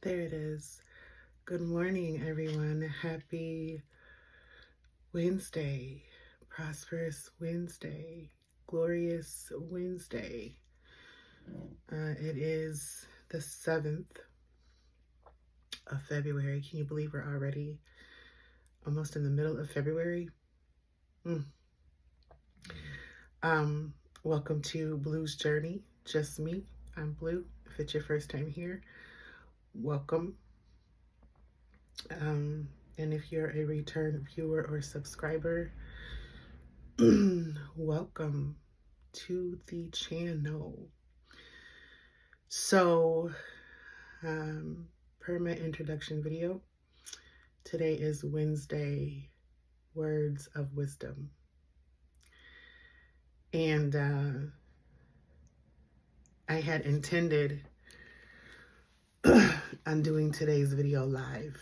There it is. Good morning, everyone. Happy Wednesday, prosperous Wednesday, glorious Wednesday. It is the 7th of February. Can you believe we're already almost in the middle of February? Welcome to Blue's Journey. Just me. I'm Blue. If it's your first time here, welcome. And if you're a return viewer or subscriber, welcome to the channel. So, per my introduction video, today is Wednesday, Words of Wisdom. And I had intended on doing today's video live.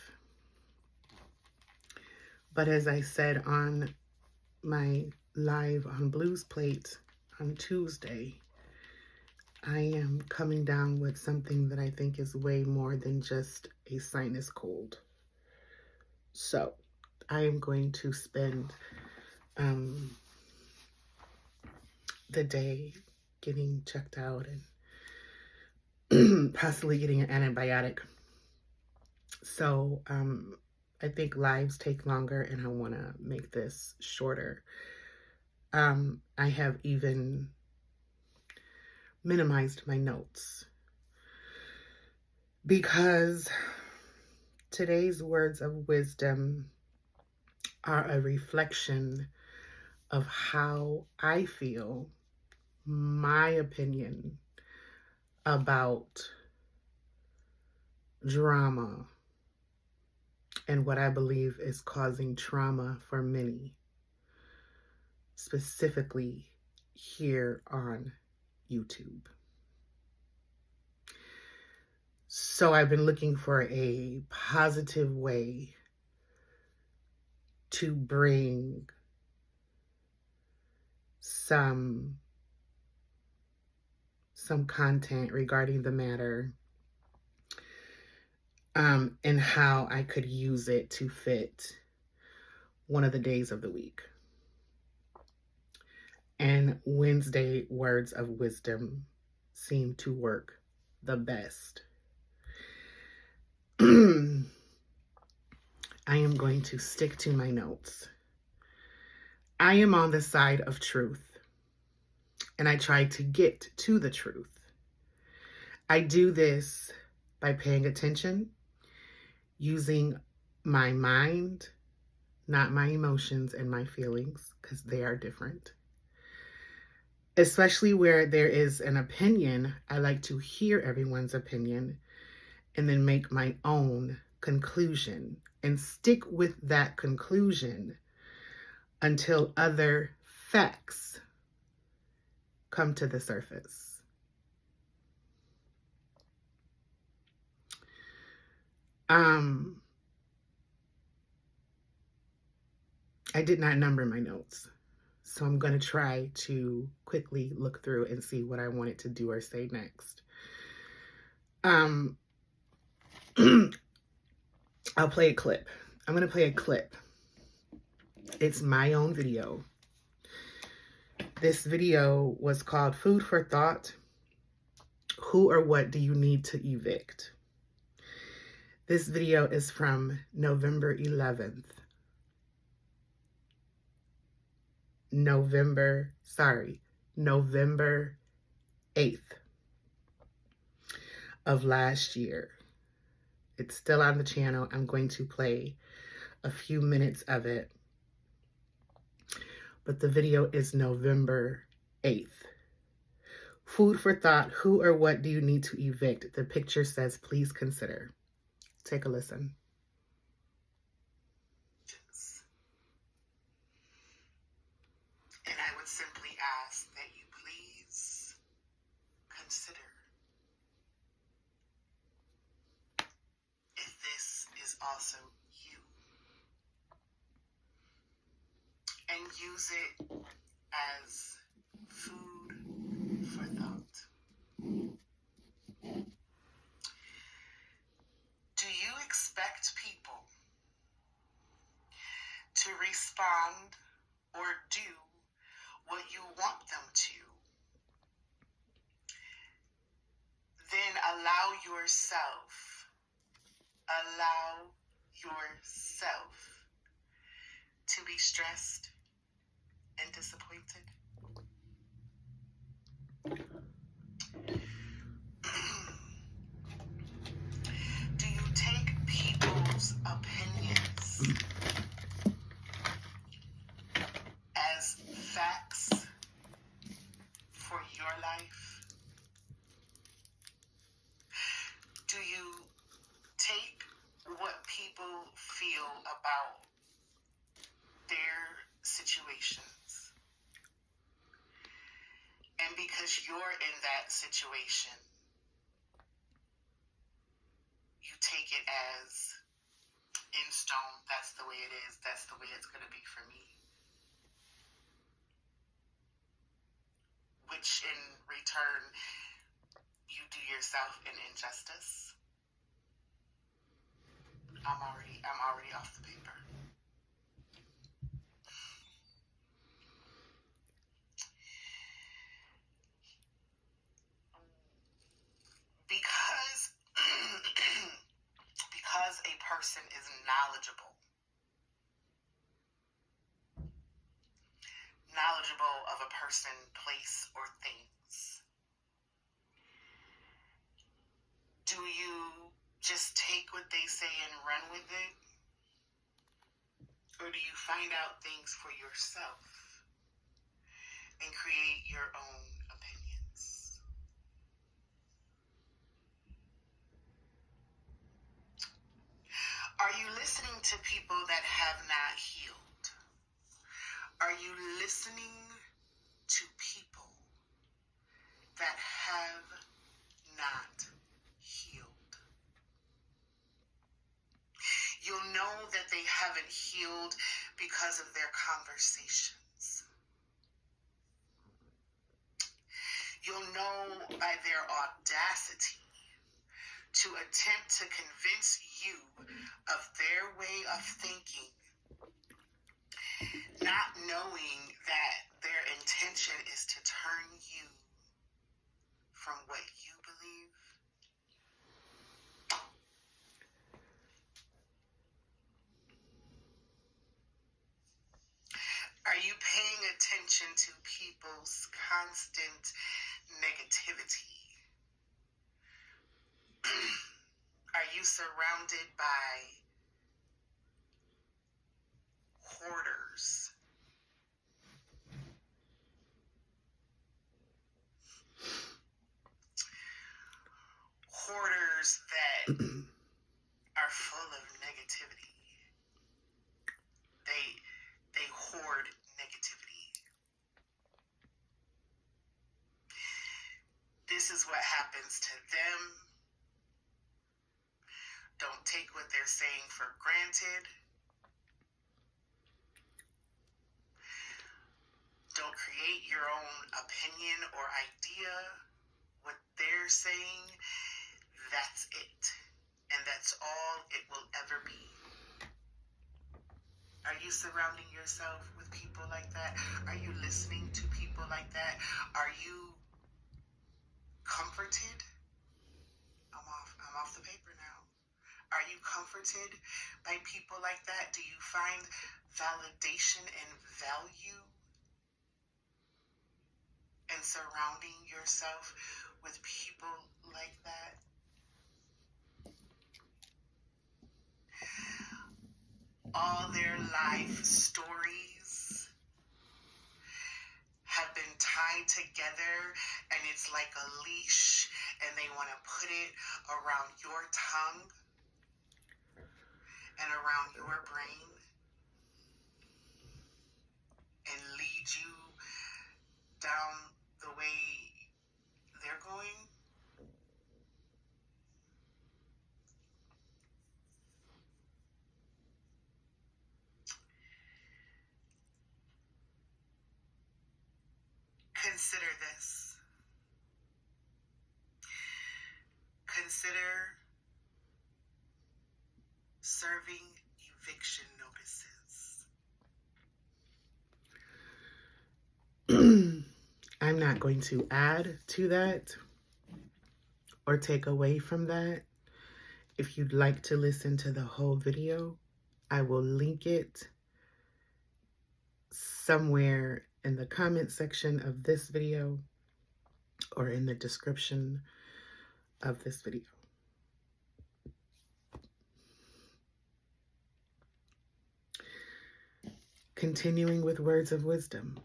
But as I said on my live on Blues Plate on Tuesday, I am coming down with something that I think is way more than just a sinus cold. So I am going to spend the day getting checked out and possibly getting an antibiotic. So I think lives take longer and I want to make this shorter. I have even minimized my notes because today's words of wisdom are a reflection of how I feel, my opinion about drama and what I believe is causing trauma for many, specifically here on YouTube. So I've been looking for a positive way to bring some content regarding the matter, and how I could use it to fit one of the days of the week. And Wednesday words of wisdom seem to work the best. I am going to stick to my notes. I am on the side of truth, and I try to get to the truth. I do this by paying attention, using my mind, not my emotions and my feelings, because they are different. Especially where there is an opinion, I like to hear everyone's opinion and then make my own conclusion and stick with that conclusion until other facts come to the surface. I did not number my notes, so I'm going to try to quickly look through and see what I wanted to do or say next. I'll play a clip. I'm going to play a clip. It's my own video. This video was called Food for Thought. Who or what do you need to evict? This video is from November 11th. November 8th of last year. It's still on the channel. I'm going to play a few minutes of it. But the video is November 8th. Food for thought. Who or what do you need to evict? The picture says, please consider. Take a listen. And I would simply ask that you please consider if this is also you. And use it as food for thought. yourself, allow yourself to be stressed and disappointed? Do you take people's opinions as facts for your life? Do you take what people feel about their situations, and because you're in that situation, you take it as in stone, that's the way it is, that's the way it's going to be for me? Which in return, you do yourself an injustice. I'm already off the paper. Because a person is knowledgeable of a person, place, or things, do you just take what they say and run with it? Or do you find out things for yourself and create your own opinions? Are you listening to people that have not healed? Are you listening to people that have not healed? You'll know that they haven't healed because of their conversations. You'll know by their audacity to attempt to convince you of their way of thinking, not knowing that their intention is to turn you from what you believe. Are you paying attention to people's constant negativity? Are you surrounded by hoarders? Hoarders that are full of negativity. They hoard negativity. This is what happens to them. Don't take what they're saying for granted. Don't create your own opinion or idea. What they're saying, that's it. And that's all it will ever be. Are you surrounding yourself with people like that? Are you listening to people like that? Are you comforted? I'm off the paper now. Are you comforted by people like that? Do you find validation and value in surrounding yourself with people like that? All their life stories have been tied together, and it's like a leash, and they want to put it around your tongue and around your brain and lead you down the way they're going. Consider this. Consider serving eviction notices. I'm not going to add to that or take away from that, if you'd like to listen to the whole video, I will link it somewhere in the comment section of this video or in the description of this video. Continuing with words of wisdom.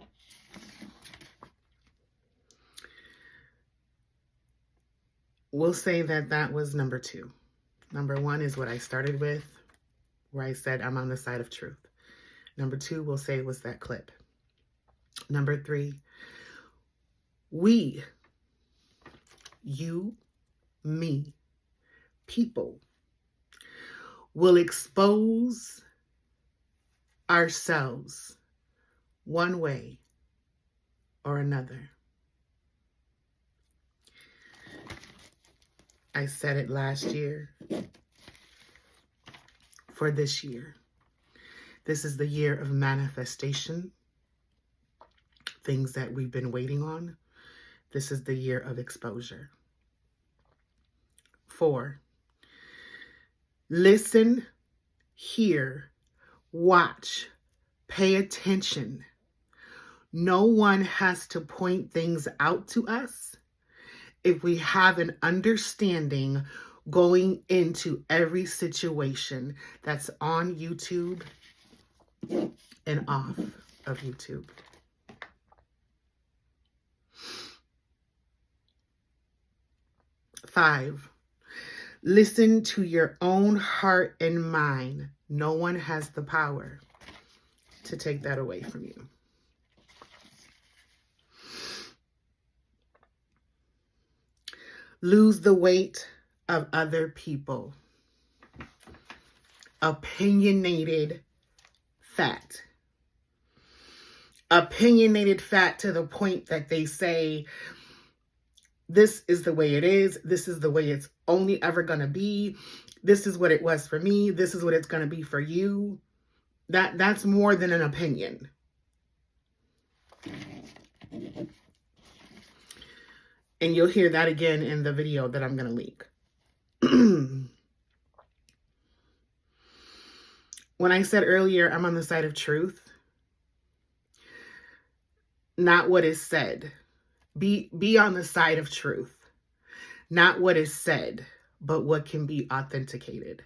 We'll say that that was number 2. Number 1 is what I started with, where I said I'm on the side of truth. Number 2, we'll say, was that clip. Number 3, we, you, me, people, will expose ourselves one way or another. I said it last year. For this year. This is the year of manifestation. Things that we've been waiting on. This is the year of exposure. 4, listen, hear, watch, pay attention. No one has to point things out to us if we have an understanding going into every situation that's on YouTube and off of YouTube. 5, listen to your own heart and mind. No one has the power to take that away from you. Lose the weight of other people. Opinionated fat. Opinionated fat to the point that they say, this is the way it is. This is the way it's only ever going to be. This is what it was for me. This is what it's going to be for you. That's more than an opinion. And you'll hear that again in the video that I'm going to link. When I said earlier, I'm on the side of truth, not what is said. Be on the side of truth, not what is said, but what can be authenticated.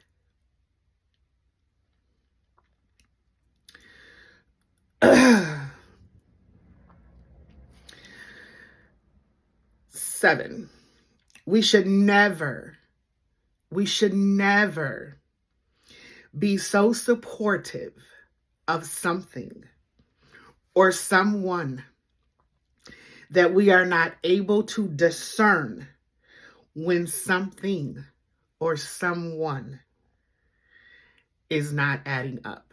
Seven, we should never be so supportive of something or someone that we are not able to discern when something or someone is not adding up.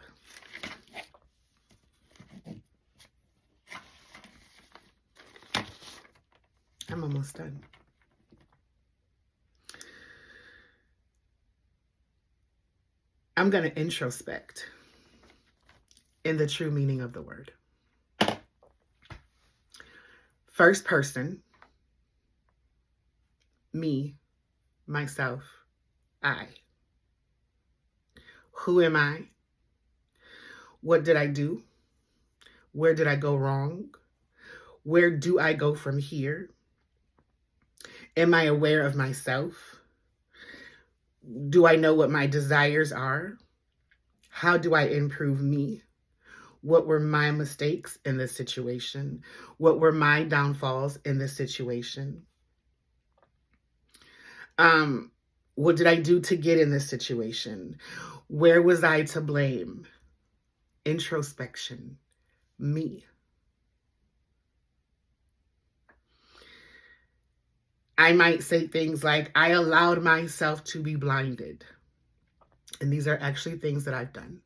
I'm almost done. I'm going to introspect in the true meaning of the word. First person, me, myself, I. Who am I? What did I do? Where did I go wrong? Where do I go from here? Am I aware of myself? Do I know what my desires are? How do I improve me? What were my mistakes in this situation? What were my downfalls in this situation? What did I do to get in this situation? Where was I to blame? Introspection, me. I might say things like, I allowed myself to be blinded. And these are actually things that I've done.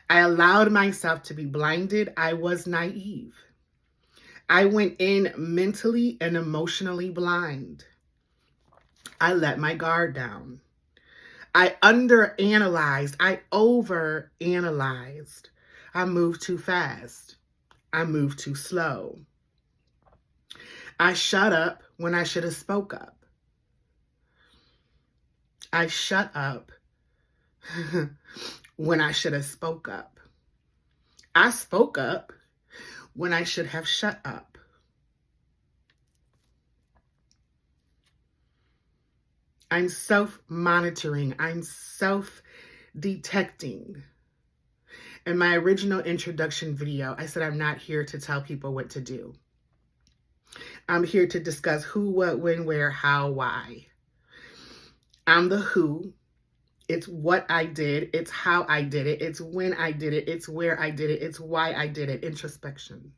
I allowed myself to be blinded. I was naive. I went in mentally and emotionally blind. I let my guard down. I underanalyzed. I overanalyzed. I moved too fast. I moved too slow. I shut up when I should have spoke up. I shut up when I should have spoke up. I spoke up when I should have shut up. I'm self-monitoring. I'm self-detecting. In my original introduction video, I said I'm not here to tell people what to do. I'm here to discuss who, what, when, where, how, why. I'm the who. It's what I did. It's how I did it. It's when I did it. It's where I did it. It's why I did it. Introspection.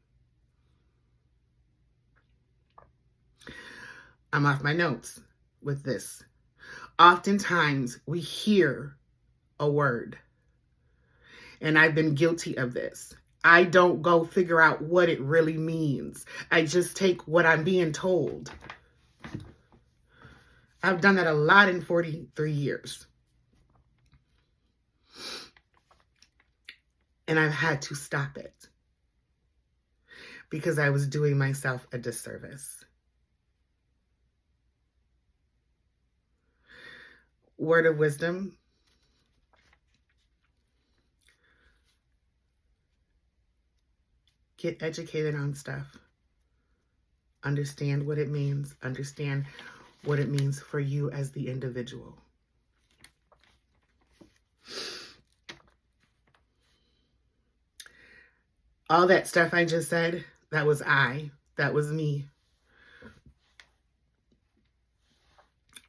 I'm off my notes with this. Oftentimes we hear a word, and I've been guilty of this. I don't go figure out what it really means. I just take what I'm being told. I've done that a lot in 43 years. And I've had to stop it because I was doing myself a disservice. Word of wisdom. Get educated on stuff. Understand what it means. Understand what it means for you as the individual. All that stuff I just said, that was I. That was me.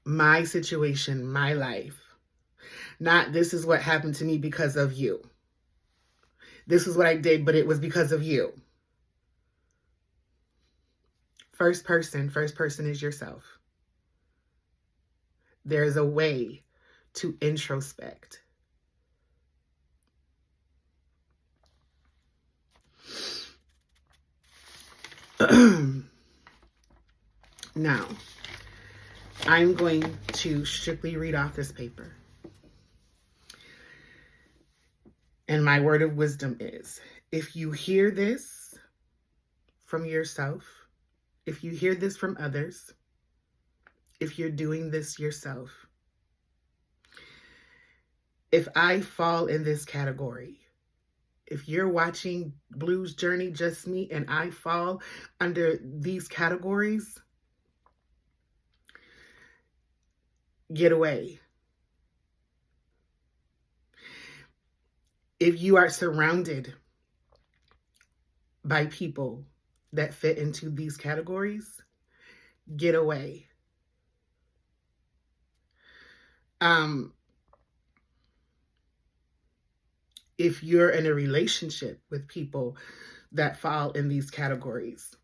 My situation, my life. Not this is what happened to me because of you. This is what I did, but it was because of you. First person is yourself. There's a way to introspect. Now, I'm going to strictly read off this paper. And my word of wisdom is, if you hear this from yourself, if you hear this from others, if you're doing this yourself, if I fall in this category, if you're watching Blue's Journey, Just Me, and I fall under these categories, get away. If you are surrounded by people that fit into these categories, get away. If you're in a relationship with people that fall in these categories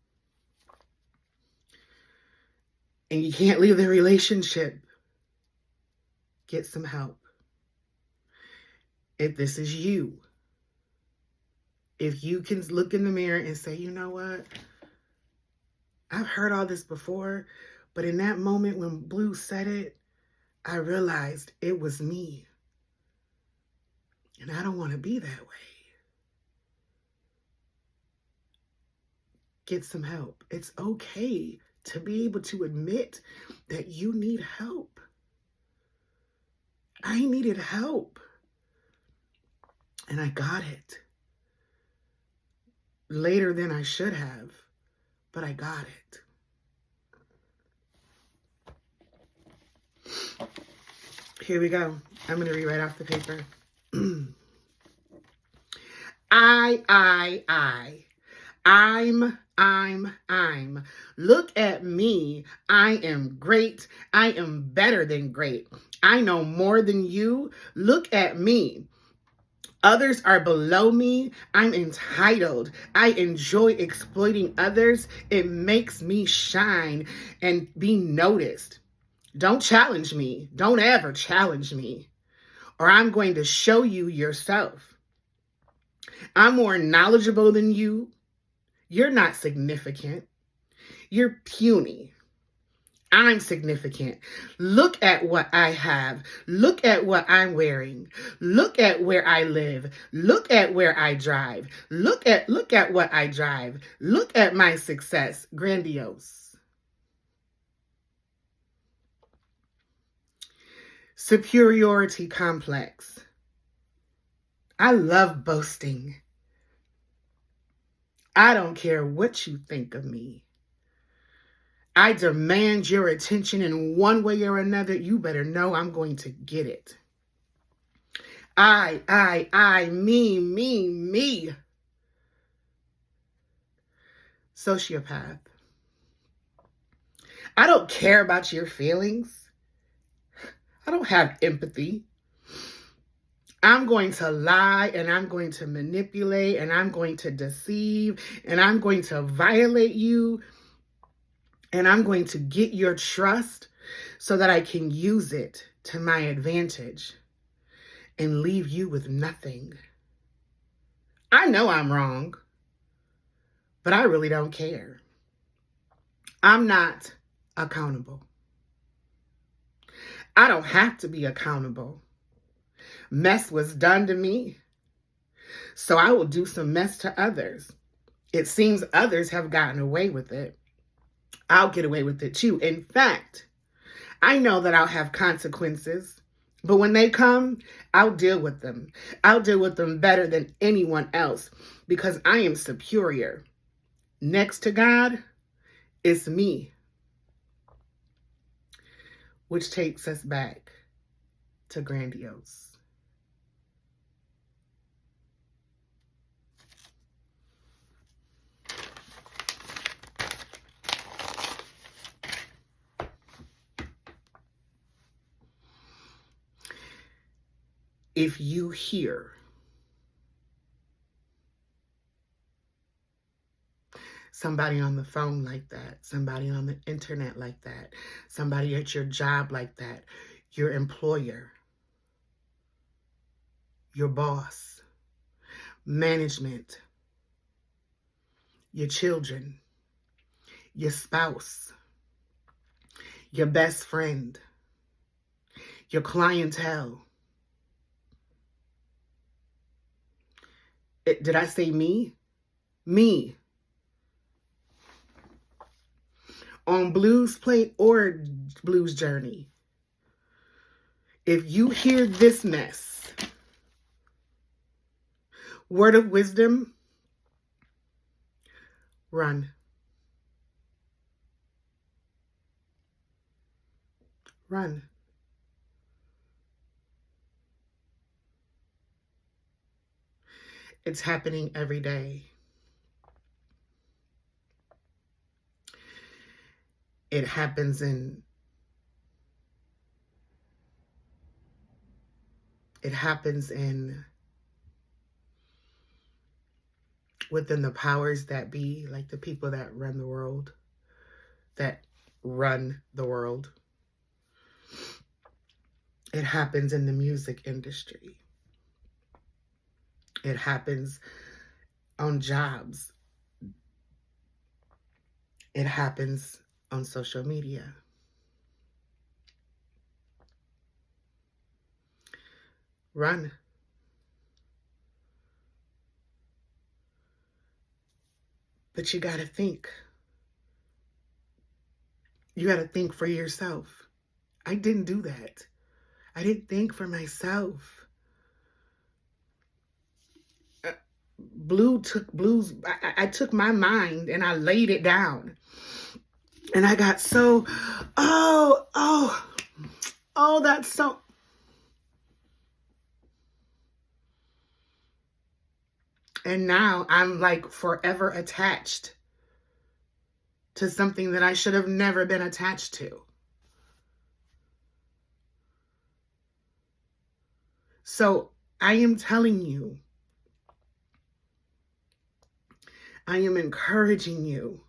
and you can't leave the relationship, get some help. If this is you, if you can look in the mirror and say, you know what? I've heard all this before, but in that moment when Blue said it, I realized it was me. And I don't want to be that way. Get some help. It's okay to be able to admit that you need help. I needed help. And I got it. Later than I should have, but I got it. Here we go. I'm going to read right off the paper. I'm. Look at me. I am great. I am better than great. I know more than you. Look at me. Others are below me. I'm entitled. I enjoy exploiting others. It makes me shine and be noticed. Don't challenge me. Don't ever challenge me, or I'm going to show you yourself. I'm more knowledgeable than you. You're not significant. You're puny. I'm significant. Look at what I have. Look at what I'm wearing. Look at where I live. Look at where I drive. Look at what I drive. Look at my success. Grandiose. superiority complex. I love boasting. I don't care what you think of me. I demand your attention in one way or another. You better know I'm going to get it. Me. Sociopath. I don't care about your feelings. I don't have empathy. I'm going to lie, and I'm going to manipulate, and I'm going to deceive, and I'm going to violate you, and I'm going to get your trust so that I can use it to my advantage and leave you with nothing. I know I'm wrong, but I really don't care. I'm not accountable. I don't have to be accountable. Mess was done to me, so I will do some mess to others. It seems others have gotten away with it. I'll get away with it too. In fact, I know that I'll have consequences, but when they come, I'll deal with them. I'll deal with them better than anyone else because I am superior. Next to God, it's me. Which takes us back to grandiose. If you hear somebody on the phone like that, somebody on the internet like that, somebody at your job like that, your employer, your boss, management, your children, your spouse, your best friend, your clientele. Did I say me? Me. On Blues Plate or Blues Journey. If you hear this mess, word of wisdom, run. Run. It's happening every day. It happens within the powers that be, like the people that run the world, It happens in the music industry. It happens on jobs. It happens on social media. Run. But you got to think. You got to think for yourself. I didn't do that. I didn't think for myself. I took my mind and I laid it down. And I got so, that's so. And now I'm like forever attached to something that I should have never been attached to. So I am telling you, I am encouraging you.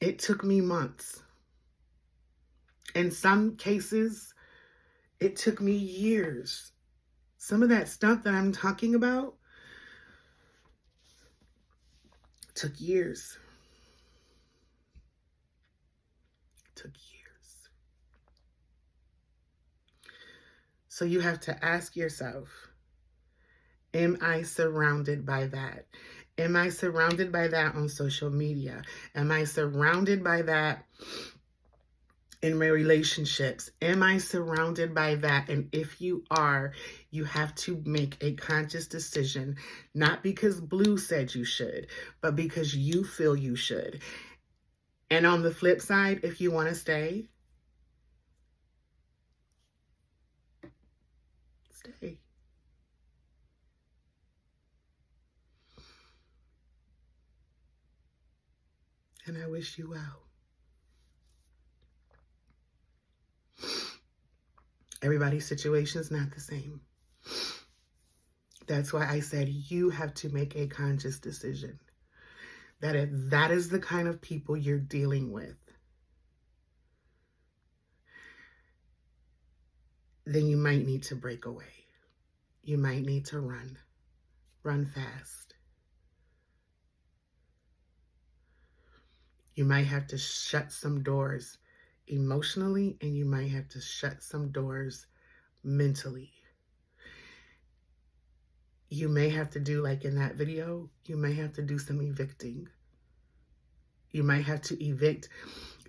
It took me months. In some cases, it took me years. Some of that stuff that I'm talking about took years. Took years. So you have to ask yourself, am I surrounded by that? Am I surrounded by that on social media? Am I surrounded by that in my relationships? Am I surrounded by that? And if you are, you have to make a conscious decision, not because Blue said you should, but because you feel you should. And on the flip side, if you want to stay, stay. And I wish you well. Everybody's situation is not the same. That's why I said you have to make a conscious decision. That if that is the kind of people you're dealing with, then you might need to break away. You might need to run fast. You might have to shut some doors emotionally, and you might have to shut some doors mentally. You may have to do, like in that video, you may have to do some evicting. You might have to evict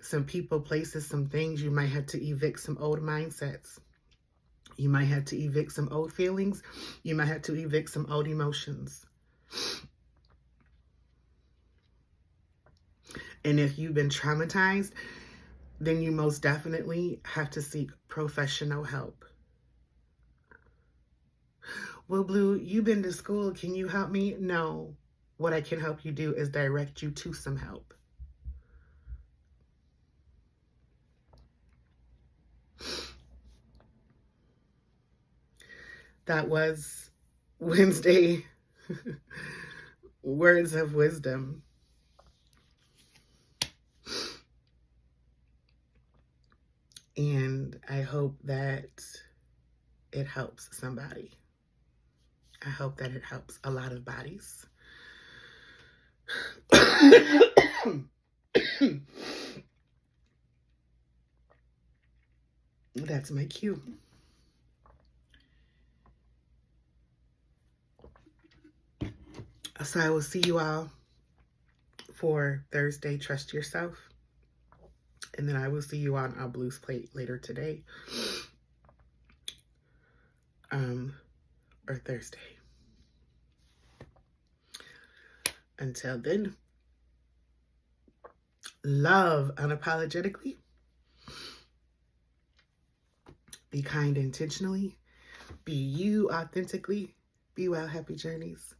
some people, places, some things. You might have to evict some old mindsets. You might have to evict some old feelings. You might have to evict some old emotions. And if you've been traumatized, then you most definitely have to seek professional help. Well, Blue, you've been to school. Can you help me? No. What I can help you do is direct you to some help. That was Wednesday Words of Wisdom. And I hope that it helps somebody. I hope that it helps a lot of bodies. That's my cue. So I will see you all for Thursday, Trust Yourself. And then I will see you on our Blues Plate later today. Or Thursday. Until then, love unapologetically. Be kind intentionally. Be you authentically. Be well. Happy journeys.